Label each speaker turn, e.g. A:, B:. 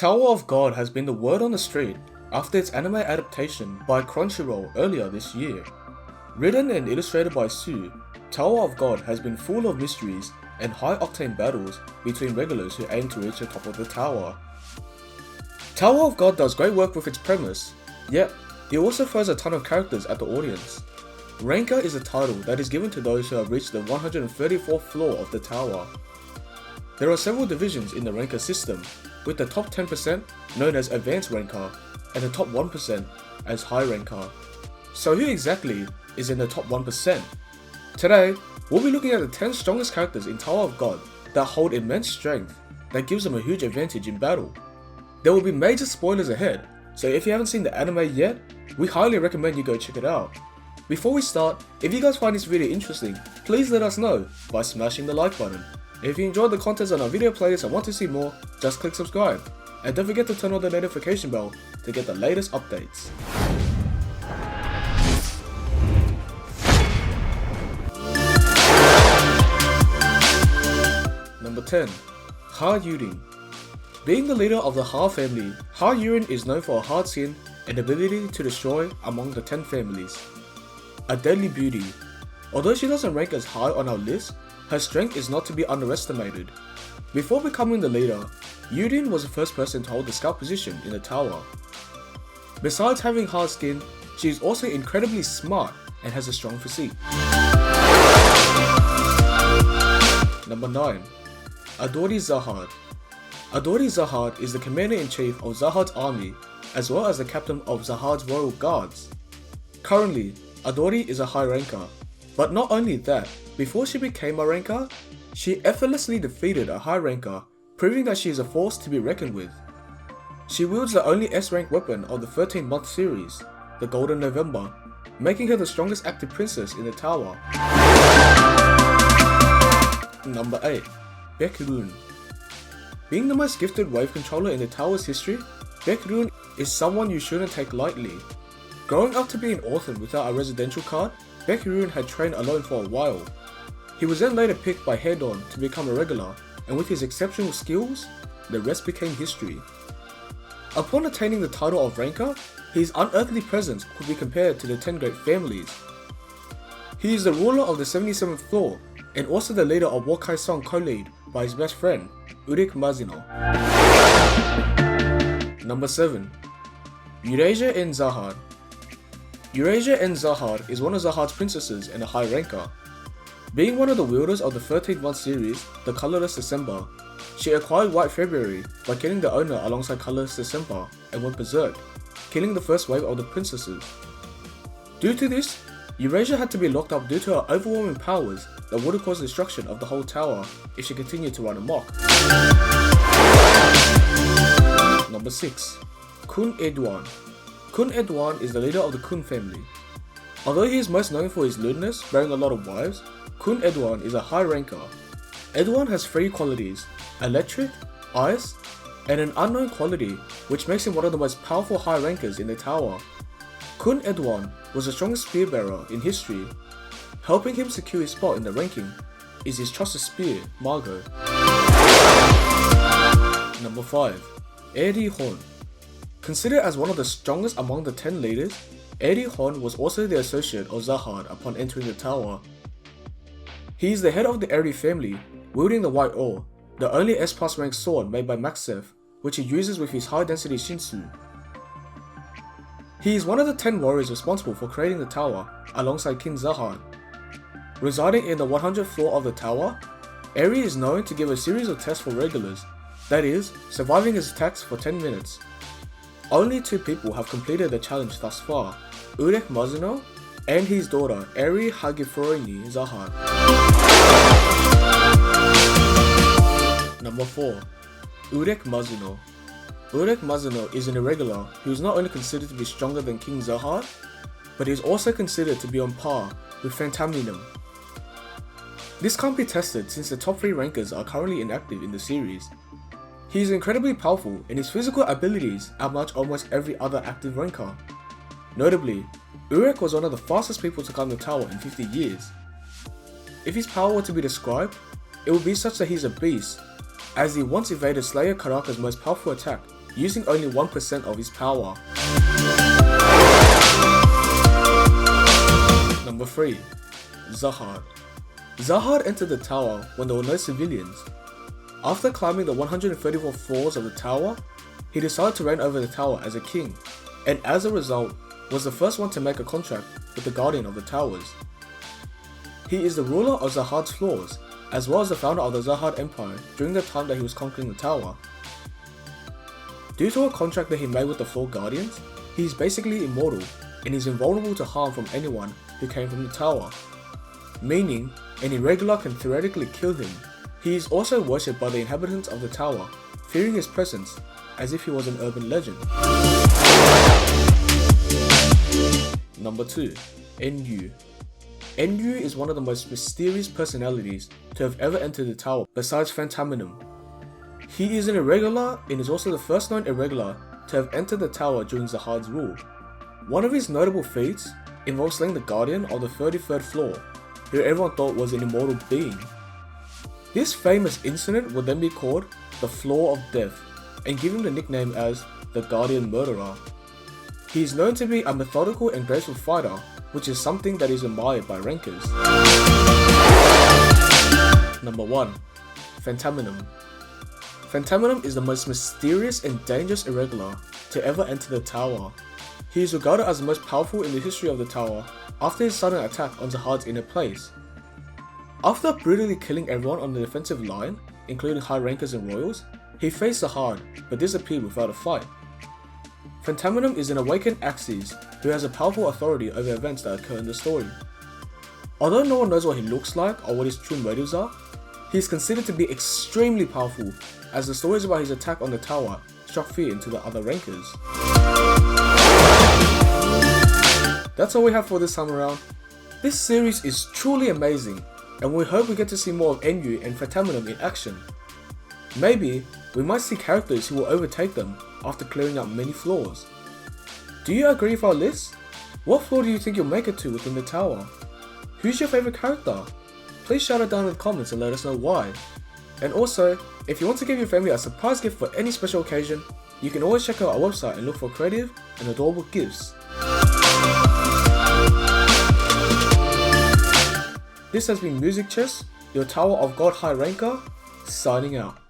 A: Tower of God has been the word on the street after its anime adaptation by Crunchyroll earlier this year. Written and illustrated by Sue, Tower of God has been full of mysteries and high-octane battles between regulars who aim to reach the top of the tower. Tower of God does great work with its premise, yet it also throws a ton of characters at the audience. Ranker is a title that is given to those who have reached the 134th floor of the tower. There are several divisions in the ranker system, with the top 10% known as Advanced Ranker and the top 1% as High Ranker. So who exactly is in the top 1%? Today, we'll be looking at the 10 strongest characters in Tower of God that hold immense strength that gives them a huge advantage in battle. There will be major spoilers ahead, so if you haven't seen the anime yet, we highly recommend you go check it out. Before we start, if you guys find this video interesting, please let us know by smashing the like button. If you enjoyed the content on our video playlist and want to see more, just click subscribe. And don't forget to turn on the notification bell to get the latest updates. Number 10. Har Yurin. Being the leader of the Har family, Har Yurin is known for a hard skin and ability to destroy among the 10 families. A deadly beauty. Although she doesn't rank as high on our list, her strength is not to be underestimated. Before becoming the leader, Yurin was the first person to hold the scout position in the tower. Besides having hard skin, she is also incredibly smart and has a strong physique. Number 9. Adori Zahad. Adori Zahad is the commander-in-chief of Zahad's army, as well as the captain of Zahad's royal guards. Currently, Adori is a high ranker, but not only that, before she became a ranker, she effortlessly defeated a high ranker, proving that she is a force to be reckoned with. She wields the only S-rank weapon of the 13-month series, the Golden November, making her the strongest active princess in the tower. Number 8. Baekhyun. Being the most gifted wave controller in the tower's history, Baekhyun is someone you shouldn't take lightly. Growing up to be an orphan without a residential card, Baekhyun had trained alone for a while. He was then later picked by Hedon to become a regular, and with his exceptional skills, the rest became history. Upon attaining the title of Ranker, his unearthly presence could be compared to the 10 great families. He is the ruler of the 77th floor, and also the leader of Wokai Song co-lead by his best friend, Urek Mizuno. Number 7. Murasia and Zahad. Murasia and Zahad is one of Zahad's princesses and a high ranker. Being one of the wielders of the 13th series, the Colorless December, she acquired White February by killing the owner alongside Colorless December and went berserk, killing the first wave of the princesses. Due to this, Eurasia had to be locked up due to her overwhelming powers that would have caused destruction of the whole tower if she continued to run amok. Number 6. Kun Edwan. Kun Edwan is the leader of the Kun family. Although he is most known for his lewdness, bearing a lot of wives, Kun Edwan is a high ranker. Edwan has 3 qualities: electric, ice, and an unknown quality which makes him one of the most powerful high rankers in the tower. Kun Edwan was the strongest spear bearer in history. Helping him secure his spot in the ranking is his trusted spear, Margot. Number 5. Eri Hon. Considered as one of the strongest among the 10 leaders, Eri Hon was also the associate of Zahad upon entering the tower. He is the head of the Eri family, wielding the White Ore, the only S+ rank sword made by Maxef, which he uses with his high density Shinsu. He is one of the 10 warriors responsible for creating the tower, alongside King Zahad. Residing in the 100th floor of the tower, Eri is known to give a series of tests for regulars, that is, surviving his attacks for 10 minutes. Only 2 people have completed the challenge thus far, Urek Mizuno and his daughter Eri Hagifroini Zahad. Number 4. Urek Mizuno. Urek Mizuno is an irregular who is not only considered to be stronger than King Zahad, but is also considered to be on par with Phentaminum. This can't be tested since the top 3 rankers are currently inactive in the series. He is incredibly powerful and his physical abilities outmatch almost every other active ranker. Notably, Urek was one of the fastest people to climb the tower in 50 years. If his power were to be described, it would be such that he's a beast, as he once evaded Slayer Karaka's most powerful attack using only 1% of his power. Number 3. Zahad. Zahad entered the tower when there were no civilians. After climbing the 134 floors of the tower, he decided to reign over the tower as a king, and as a result, was the first one to make a contract with the Guardian of the Towers. He is the ruler of Zahad's floors, as well as the founder of the Zahad Empire during the time that he was conquering the tower. Due to a contract that he made with the Floor Guardians, he is basically immortal and is invulnerable to harm from anyone who came from the tower, meaning an irregular can theoretically kill him. He is also worshipped by the inhabitants of the tower, fearing his presence as if he was an urban legend. Number 2. Enyu. Enyu is one of the most mysterious personalities to have ever entered the tower besides Phentaminum. He is an irregular and is also the first known irregular to have entered the tower during Zahad's rule. One of his notable feats involves slaying the Guardian of the 33rd floor, who everyone thought was an immortal being. This famous incident would then be called the Floor of Death and give him the nickname as the Guardian Murderer. He is known to be a methodical and graceful fighter, which is something that is admired by rankers. Number 1. Phentaminum. Phentaminum is the most mysterious and dangerous irregular to ever enter the tower. He is regarded as the most powerful in the history of the tower after his sudden attack on Zahad's inner place. After brutally killing everyone on the defensive line, including high rankers and royals, he faced Zahad but disappeared without a fight. Phentaminum is an awakened Axis who has a powerful authority over events that occur in the story. Although no one knows what he looks like or what his true motives are, he is considered to be extremely powerful, as the stories about his attack on the tower struck fear into the other rankers. That's all we have for this time around. This series is truly amazing, and we hope we get to see more of Enyu and Phentaminum in action. Maybe we might see characters who will overtake them after clearing out many floors. Do you agree with our list? What floor do you think you'll make it to within the tower? Who's your favourite character? Please shout it down in the comments and let us know why. And also, if you want to give your family a surprise gift for any special occasion, you can always check out our website and look for creative and adorable gifts. This has been Music Chess, your Tower of God High Ranker, signing out.